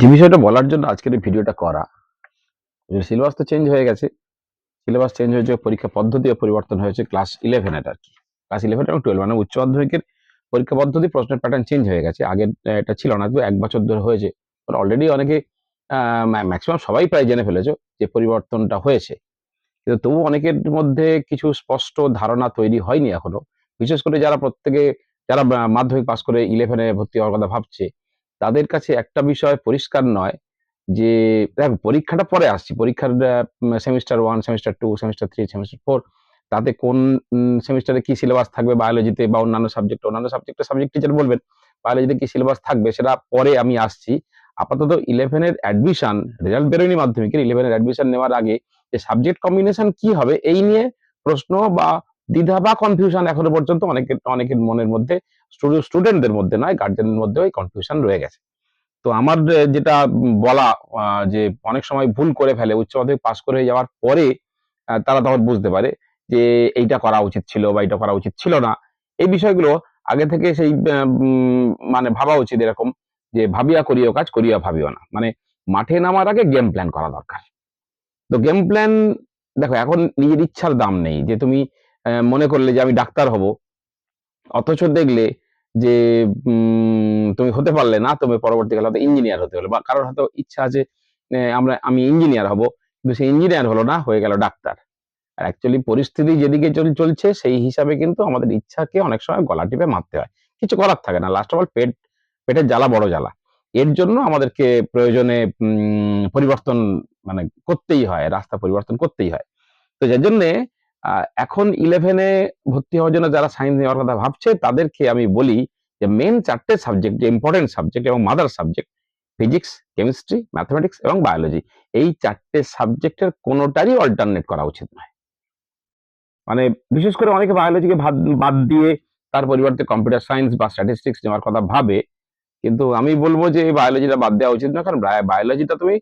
যে বিষয়টা বলার জন্য আজকের এই ভিডিওটা করা, যে সিলেবাস তো চেঞ্জ হয়ে গেছে। সিলেবাস চেঞ্জ হয়েছে, পরীক্ষা পদ্ধতিও পরিবর্তন হয়েছে ক্লাস 11 এর আরকি। ক্লাস 11 এবং 12 মানে উচ্চ মাধ্যমিকের পরীক্ষা পদ্ধতি, প্রশ্নের প্যাটার্ন চেঞ্জ হয়ে গেছে। আগে এটা ছিল না। তো ১ বছর ধরে হয়েছে। অলরেডি অনেকে আ ম্যাক্সিমাম সবাই প্রায় জেনে ফেলেছো যে পরিবর্তনটা হয়েছে। কিন্তু তবুও অনেকের মধ্যে কিছু স্পষ্ট ধারণা তৈরি হয়নি এখনো। বিশেষ করে যারা মাধ্যমিক পাস করে 11 এ ভর্তি হওয়ার কথা ভাবছে, তাদের কাছে একটা বিষয় পরিষ্কার নয় যে দেখো পরীক্ষাটা পরে আসছি। পরীক্ষার সেমিস্টার 1, সেমিস্টার 2, সেমিস্টার 3, সেমিস্টার 4 তাতে কোন সেমিস্টারে কি সিলেবাস থাকবে বায়োলজিতে বা অন্যান্য সাবজেক্টে সাবজেক্ট টিচার বলবেন। বায়োলজিতে কি সিলেবাস থাকবে সেটা পরে আমি আসছি। আপাতত 11 এর অ্যাডমিশন রেজাল্ট বেরোয়নি মাধ্যমিকের। 11 এর অ্যাডমিশন নেওয়ার আগে যে সাবজেক্ট কম্বিনেশন কি হবে এই নিয়ে প্রশ্ন বা দ্বিধা বা কনফিউশন এখনো পর্যন্ত অনেকের মনের মধ্যে, স্টুডেন্টদের মধ্যে নয়, গার্ডিয়ানদের মধ্যেও এই কনফিউশন রয়ে গেছে। তো আমার যেটা বলা যে অনেক সময় ভুল করে ফেলে উচ্চ মাধ্যমিক পাস করে যাওয়ার পরে তারা তখন বুঝতে পারে যে এইটা করা উচিত ছিল বা এটা করা উচিত ছিল না। এই বিষয়গুলো আগে থেকে সেই মানে ভাবা উচিত এরকম যে ভাবিয়া করিও কাজ, করিয়া ভাবিও না। মানে মাঠে নামার আগে গেম প্ল্যান করা দরকার। তো গেম প্ল্যান দেখো, এখন নিজের ইচ্ছার দাম নেই যে তুমি মনে করলে যে আমি ডাক্তার হব, অথচ দেখলে যে তুমি হতে পারলে না, তুমি পরবর্তীকালে হয়তো ইঞ্জিনিয়ার হতে হলো, বা কারোর হয়তো ইচ্ছা আছে আমি ইঞ্জিনিয়ার হব, কিন্তু সে ইঞ্জিনিয়ার হলো না, হয়ে গেল ডাক্তার। আর অ্যাকচুয়ালি পরিস্থিতি যেদিকে চলছে সেই হিসাবে কিন্তু আমাদের ইচ্ছাকে অনেক সময় গলা টিপে মারতে হয়। কিছু করার থাকে না, লাস্ট অফ অল পেটের জ্বালা বড় জ্বালা। এর জন্য আমাদেরকে প্রয়োজনে পরিবর্তন মানে করতেই হয়, রাস্তা পরিবর্তন করতেই হয়। তো যার জন্যে এখন 11 এ ভর্তি হওয়ার জন্য যারা সায়েন্স নেওয়ার কথা ভাবছে তাদেরকে আমি বলি যে মেইন ৪ টে সাবজেক্ট, যে ইম্পোর্টেন্ট সাবজেক্ট এবং mother subject, physics, chemistry, mathematics এবং বায়োলজি। এই ৪ টে সাবজেক্টের কোনটারই অল্টারনেট করা উচিত নয়। মানে বিশেষ করে অনেকে বায়োলজিকে বাদ দিয়ে তার পরিবর্তে কম্পিউটার সায়েন্স বা স্ট্যাটিস্টিক্স নেওয়ার কথা ভাবে। কিন্তু আমি বলব যে বায়োলজিটা বাদ দেওয়া উচিত না। কারণ বায়োলজিটা তুমি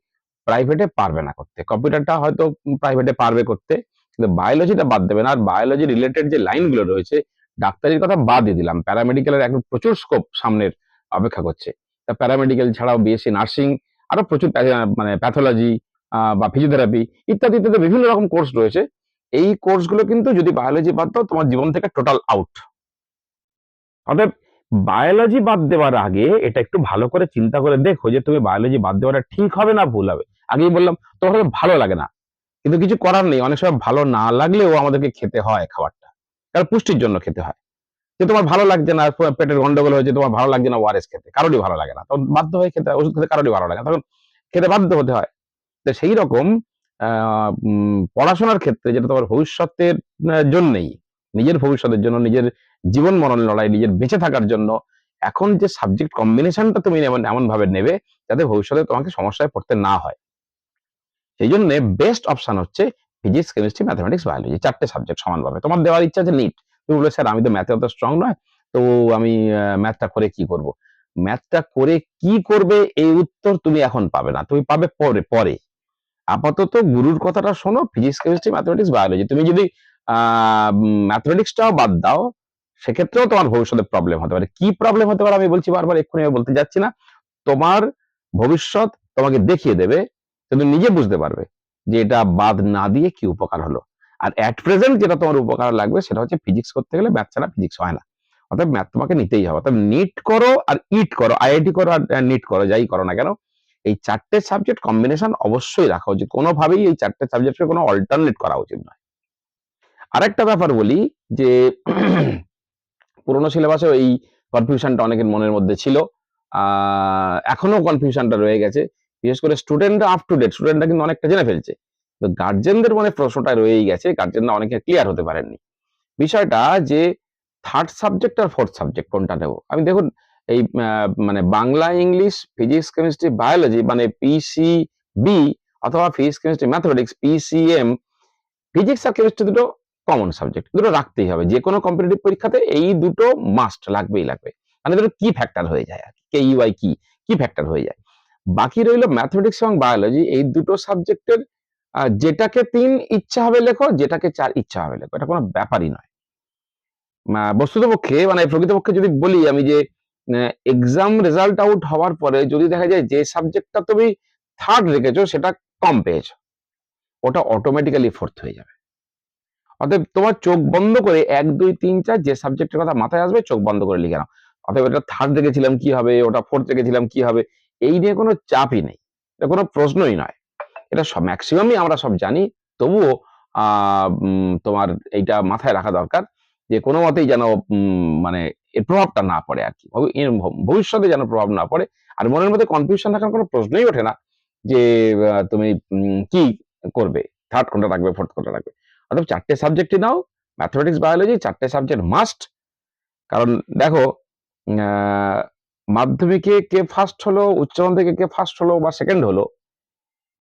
প্রাইভেটে পারবে না করতে। কম্পিউটারটা হয়তো প্রাইভেটে পারবে করতে। কিন্তু বায়োলজিটা বাদ দেবে না। আর বায়োলজি রিলেটেড যে লাইনগুলো রয়েছে, ডাক্তারির কথা বাদই দিলাম। প্যারামেডিক্যালের এখন প্রচুর স্কোপ সামনের অপেক্ষা করছে। তা প্যারামেডিক্যাল ছাড়াও বিএসসি নার্সিং, আরো প্রচুর মানে প্যাথোলজি বা ফিজিওথেরাপি ইত্যাদি বিভিন্ন রকম কোর্স রয়েছে। এই কোর্সগুলো কিন্তু যদি বায়োলজি বাদ দাও, তোমার জীবন থেকে টোটাল আউট। অতএব বায়োলজি বাদ দেওয়ার আগে এটা একটু ভালো করে চিন্তা করে দেখো যে তুমি বায়োলজি বাদ দেওয়াটা ঠিক হবে না ভুল হবে। আগেই বললাম তোমার হয়তো ভালো লাগে না, কিন্তু কিছু করার নেই। অনেক সময় ভালো না লাগলেও আমাদেরকে খেতে হয় খাবারটা, কারণ পুষ্টির জন্য খেতে হয়। যে তোমার ভালো লাগছে না, পেটের গন্ডগোল হয়েছে, তোমার ভালো লাগছে না ওআরএস খেতে, কারোরই ভালো লাগে না, তখন বাধ্য হয়ে খেতে হয়। ওষুধ খেতে কারোরই ভালো লাগে না, তখন খেতে বাধ্য হতে হয়। তো সেই রকম পড়াশোনার ক্ষেত্রে যেটা তোমার ভবিষ্যতের জন্যই, নিজের ভবিষ্যতের জন্য, নিজের জীবন মরণ লড়াই, নিজের বেঁচে থাকার জন্য এখন যে সাবজেক্ট কম্বিনেশনটা তুমি এমন ভাবে নেবে যাতে ভবিষ্যতে তোমাকে সমস্যায় পড়তে না হয়, সেই জন্য বেস্ট অপশন হচ্ছে ফিজিক্স, কেমিস্ট্রি, ম্যাথমেটিক্স, বায়োলজি। ৪ টে সাবজেক্ট সমানভাবে। তোমার দেওয়ার ইচ্ছা আছে নিট। তুমি বলবে স্যার আমি তো ম্যাথে অত স্ট্রং নয়, তো আমি ম্যাথটা করে কি করব? ম্যাথটা করে কি করবে এই উত্তর তুমি এখন পাবে না। তুমি পাবে পরে। আপাতত গুরুর কথাটা শোনো, ফিজিক্স, কেমিস্ট্রি, ম্যাথমেটিক্স, বায়োলজি। তুমি যদি ম্যাথমেটিক্সটাও বাদ দাও, সেক্ষেত্রেও তোমার ভবিষ্যতে প্রবলেম হতে পারে। কি প্রবলেম হতে পারে আমি বলছি বারবার, এক্ষুনি আমি বলতে যাচ্ছি না। তোমার ভবিষ্যৎ তোমাকে দেখিয়ে দেবে, তুমি নিজে বুঝতে পারবে যে এটা বাদ না দিয়ে কি উপকার হলো। আর এট প্রেজেন্ট যেটা তোমার উপকার লাগবে সেটা হচ্ছে ফিজিক্স করতে গেলে ম্যাথ ছাড়া ফিজিক্স হয় না। অর্থাৎ ম্যাথ তোমাকে নিতেই হবে। অর্থাৎ নিট করো আর ইট করো, আইআইটি করো আর নিট করো, যাই করো না কেন, এই ৪ টে সাবজেক্ট কম্বিনেশন অবশ্যই রাখা উচিত। কোনোভাবেই এই ৪ টে সাবজেক্টের কোনো অল্টারনেট করা উচিত নয়। আরেকটা ব্যাপার বলি যে পুরোনো সিলেবাসেও এই কনফিউশনটা অনেকের মনের মধ্যে ছিল। এখনো কনফিউশনটা রয়ে গেছে। বিশেষ করে স্টুডেন্টরা আপ টু ডেট, স্টুডেন্টরা কিন্তু অনেকটা জেনে ফেলছে। তো গার্জেনদের মনে প্রশ্নটা রয়েই গেছে। গার্জেনরা অনেকে ক্লিয়ার হতে পারেননি। বিষয়টা যে 3rd সাবজেক্ট আর 4th সাবজেক্ট কোনটা নেব? আমি দেখুন এই মানে Bangla, English, physics, chemistry, biology মানে পিসিবি, অথবা physics, chemistry, mathematics PCM. Physics আর কেমিস্ট্রি দুটো কমন সাবজেক্ট, দুটো রাখতেই হবে। যে কোনো কম্পিটিটিভ পরীক্ষাতে এই দুটো মাস্ট লাগবেই লাগবে। মানে দুটো কি ফ্যাক্টর হয়ে যায় আর কে ইউআই কি ফ্যাক্টর হয়ে যায়। বাকি রইল ম্যাথমেটিক্স এবং বায়োলজি। এই দুটো সাবজেক্টের যেটাকে ৩ ইচ্ছা হবে লেখো, যেটাকে ৪ ইচ্ছা হবে লেখো। এটা কোনো ব্যাপারই নয়। বস্তুতপক্ষে মানে প্রকৃতপক্ষে যদি বলি আমি যে এক্সাম রেজাল্ট আউট হওয়ার পরে যদি দেখা যায় যে সাবজেক্টটা তুমি থার্ড রেখেছো সেটা কম পেয়েছো, ওটা অটোমেটিক্যালি ফোর্থ হয়ে যাবে। অতএব তোমার চোখ বন্ধ করে 1 2 3 4 যে সাবজেক্টের কথা মাথায় আসবে চোখ বন্ধ করে লিখে নাও। অতএব এটা থার্ড রেখেছিলাম কি হবে, ওটা ফোর্থ রেখেছিলাম কি হবে, এই নিয়ে কোনো চাপই নেই, এটা কোনো প্রশ্নই নয়। এটা ম্যাক্সিমামই আমরা সব জানি, তবুও তোমার এইটা মাথায় রাখা দরকার যে কোনো মতেই যেন মানে এর প্রভাবটা না পড়ে আর কি, ভবিষ্যতে যেন প্রভাব না পড়ে। আর মনের মধ্যে কনফিউশন রাখার কোনো প্রশ্নই ওঠে না যে তুমি কি করবে, থার্ড কোনটা রাখবে, ফোর্থ কোনটা রাখবে। অর্থাৎ 4টে সাবজেক্টই নাও, ম্যাথমেটিক্স, বায়োলজি, 4টে সাবজেক্ট মাস্ট। কারণ দেখো, আহ, মাধ্যমিকে কে ফার্স্ট হলো, উচ্চ মাধ্যমিকে কে ফার্স্ট হলো বা সেকেন্ড হলো,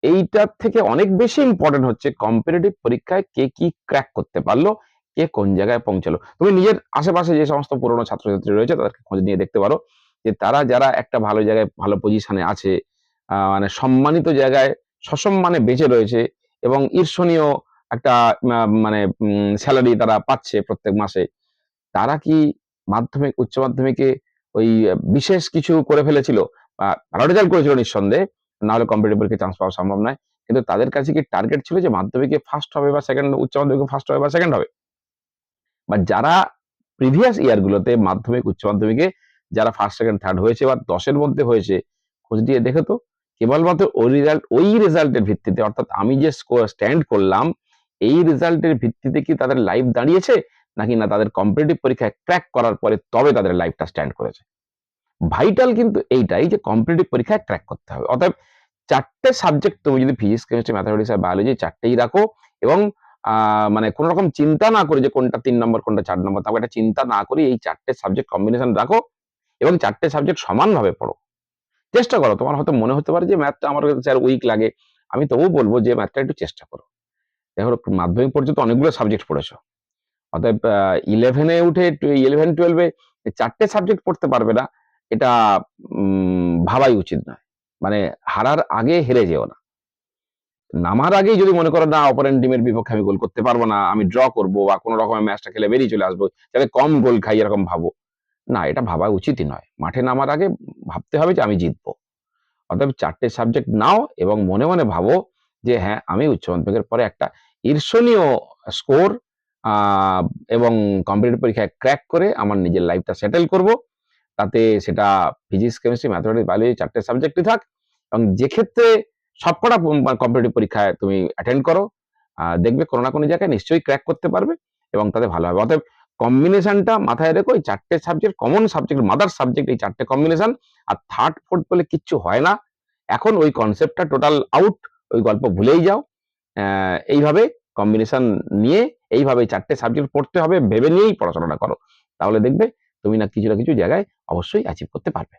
এইটার থেকে অনেক বেশি ইম্পর্টেন্ট হচ্ছে কম্পিটিটিভ পরীক্ষায় কে কি ক্র্যাক করতে পারলো, কে কোন জায়গায় পৌঁছালো। তুমি নিজের আশেপাশে যে সমস্ত পুরনো ছাত্রছাত্রী রয়েছে তাদেরকে খোঁজ নিয়ে দেখতে পারো যে তারা যারা একটা ভালো জায়গায় ভালো পজিশনে আছে, মানে সম্মানিত জায়গায় সসম্মানে বেঁচে রয়েছে এবং ঈর্ষণীয় একটা মানে স্যালারি তারা পাচ্ছে প্রত্যেক মাসে, তারা কি মাধ্যমিক উচ্চ মাধ্যমিকে ওই বিশেষ কিছু করে ফেলেছিল, ভালো রেজাল্ট করেছিল নিঃসন্দেহে, না হলে কম্পিটিটিভ পরীক্ষায় চান্স পাওয়া সম্ভব নয়, কিন্তু তাদের কাছে কি টার্গেট ছিল যে মাধ্যমিকে ফার্স্ট হবে বা সেকেন্ড, উচ্চ মাধ্যমিকে ফার্স্ট হবে বা সেকেন্ড হবে? বা যারা প্রিভিয়াস ইয়ার গুলোতে মাধ্যমিক উচ্চ মাধ্যমিকে যারা ফার্স্ট সেকেন্ড থার্ড হয়েছে বা 10-এর মধ্যে হয়েছে, খোঁজ দিয়ে দেখে তো কেবলমাত্র ওই রেজাল্টের ভিত্তিতে, অর্থাৎ আমি যে স্ট্যান্ড করলাম এই রেজাল্টের ভিত্তিতে কি তাদের লাইফ দাঁড়িয়েছে, নাকি না তাদের কম্পিটিটিভ পরীক্ষায় ক্র্যাক করার পরে তবে তাদের লাইফটা স্ট্যান্ড করেছে। ভাইটাল কিন্তু এইটাই যে কম্পিটিটিভ পরীক্ষায় ক্র্যাক করতে হবে। অতএব 4টে সাবজেক্ট তুমি যদি ফিজিক্স, কেমিস্ট্রি, ম্যাথমেটিক্স আর বায়োলজি 4টেই রাখো এবং মানে কোন রকম চিন্তা না করে যে কোনটা 3 নম্বর কোনটা 4 নম্বর, তারপর একটা চিন্তা না করে এই 4টে সাবজেক্ট কম্বিনেশন রাখো এবং 4টে সাবজেক্ট সমানভাবে পড়ো। চেষ্টা করো। তোমার হয়তো মনে হতে পারে যে ম্যাথটা আমার স্যার উইক লাগে। আমি তবুও বলবো যে ম্যাথটা একটু চেষ্টা করো। দেখো, মাধ্যমিক পর্যন্ত অনেকগুলো সাবজেক্ট পড়েছো। অতএব 11 এ উঠে 11-12 এ 4টে সাবজেক্ট পড়তে পারবে না, এটা ভাবাই উচিত নয়। মানে হারার আগে হেরে যেও না। নামার আগেই যদি মনে করো না অপোনেন্ট টিমের বিপক্ষে আমি গোল করতে পারবো না, আমি ড্র করবো বা কোনো রকমের ম্যাচটা খেলে বেরিয়ে চলে আসবো, যাতে কম গোল খাই এরকম ভাবো, না, এটা ভাবা উচিতই নয়। মাঠে নামার আগে ভাবতে হবে যে আমি জিতবো। অতএব 4টে সাবজেক্ট নাও এবং মনে মনে ভাবো যে হ্যাঁ, আমি উচ্চ মাধ্যমিকের পরে একটা ঈর্ষণীয় স্কোর এবং কম্পিটিটিভ পরীক্ষায় ক্র্যাক করে আমার নিজের লাইফটা সেটেল করব। তাতে সেটা ফিজিক্স, কেমিস্ট্রি, ম্যাথমেটিক্স, বায়োলজি 4টে সাবজেক্টই থাক, এবং যে ক্ষেত্রে সবকটা কম্পিটিটিভ পরীক্ষায় তুমি অ্যাটেন্ড করো, দেখবে কোনো না কোনো জায়গায় নিশ্চয়ই ক্র্যাক করতে পারবে এবং তাতে ভালো হবে। অতএব কম্বিনেশনটা মাথায় রেখো, এই 4টে subject common subject, mother subject, এই 4টে কম্বিনেশন। আর থার্ড ফোর্থ বলে কিচ্ছু হয় না, এখন ওই কনসেপ্টটা টোটাল আউট, ওই গল্প ভুলেই যাও। এইভাবে কম্বিনেশন নিয়ে এইভাবে 4টে সাবজেক্ট পড়তে হবে ভেবে নিয়েই পড়াশোনাটা করো, তাহলে দেখবে তুমি না কিছু না কিছু জায়গায় অবশ্যই অ্যাচিভ করতে পারবে।